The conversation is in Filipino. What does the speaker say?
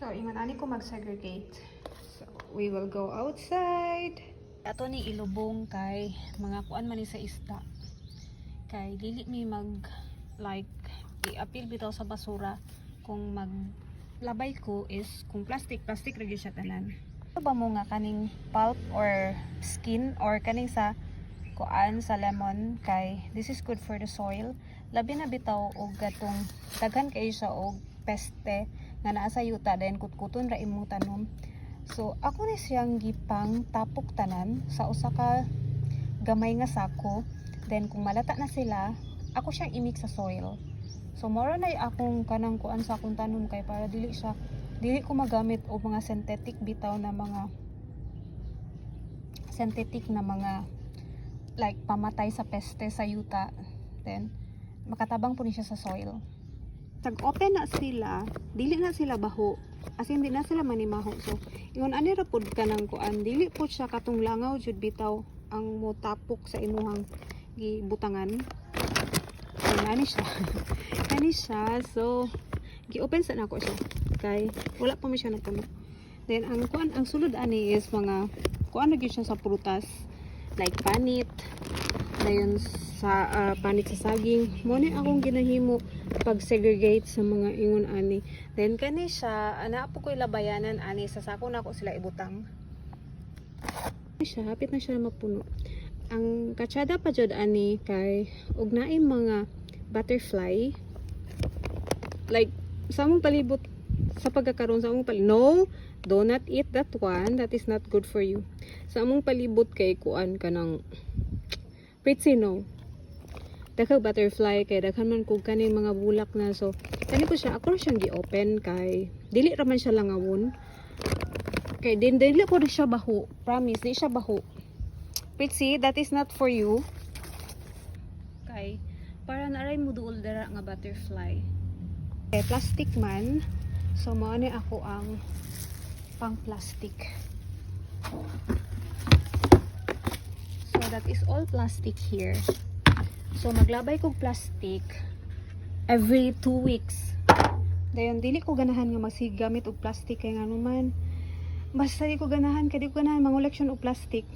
So, ingon ani ko mag-segregate. So, we will go outside. Ato ni ilubong kay mga kuan man ni sa isda. Kay dili mi mag like i-appeal bitaw sa basura kung maglabay ko is kung plastic ra gyud siya tanan. Ano ba mo nga kaning pulp or skin or kaning sa kuan sa lemon kay this is good for the soil. Labi na bitaw og gatong daghan kay siya og peste nga naa sa yuta then kutkuton ra imong tanom. So ako ni siyang gipang tapok tanan sa usa ka gamay nga sako. Then kung malata na sila, ako siyang i-mix sa soil. So mora na akong kanang kuan sa akong tanom kay para dili ko magamit og mga synthetic bitaw na mga like pamatay sa peste sa yuta. Then makatabang po ni siya sa soil. Tag open na sila, dili na sila baho. As in, di na sila manimaho. So, ingon ani ra pud ka ng kuan, dili po siya katong langaw jud bitaw ang motapok sa imuhang gibutangan. So, nani siya. Nani siya. So, gi-open sa nako siya. Kay wala pa mo siya napuno. Then ang kuan, ang sulod ani is mga kuan na gyud siya sa prutas like panit. Dayon sa panit sa saging. Mo ni akong ginahimo pag segregate sa mga ingon ani. Then kani siya ana po ko'y labayanan ani sa sako na ako sila ibutang. Siya hapit na siya mapuno. Ang katsada pa jud ani kay ug naay mga butterfly like sa among palibot sa pagkakaroon sa among palibot. No, do not eat that one. That is not good for you. Sa among palibot kay kuan kanang pitsino. Daghang butterfly kay daghan man kog kaning mga bulak na. So kani ko siya ako siyang gi-open kay dili ra man siya langawon. Kay dili ko siya baho. Promise, di siya baho. Pitsi, that is not for you. Kay para naray mo duol dara nga butterfly. Okay, plastic man. So mao ni ako ang pang plastic. So that is all plastic here. So maglabay kog plastic every 2 weeks. Dayon dili ko ganahan nga magsigamit og plastic kay ngano man. Basta di ko ganahan kay di ko ganahan mangoleksyon og plastic.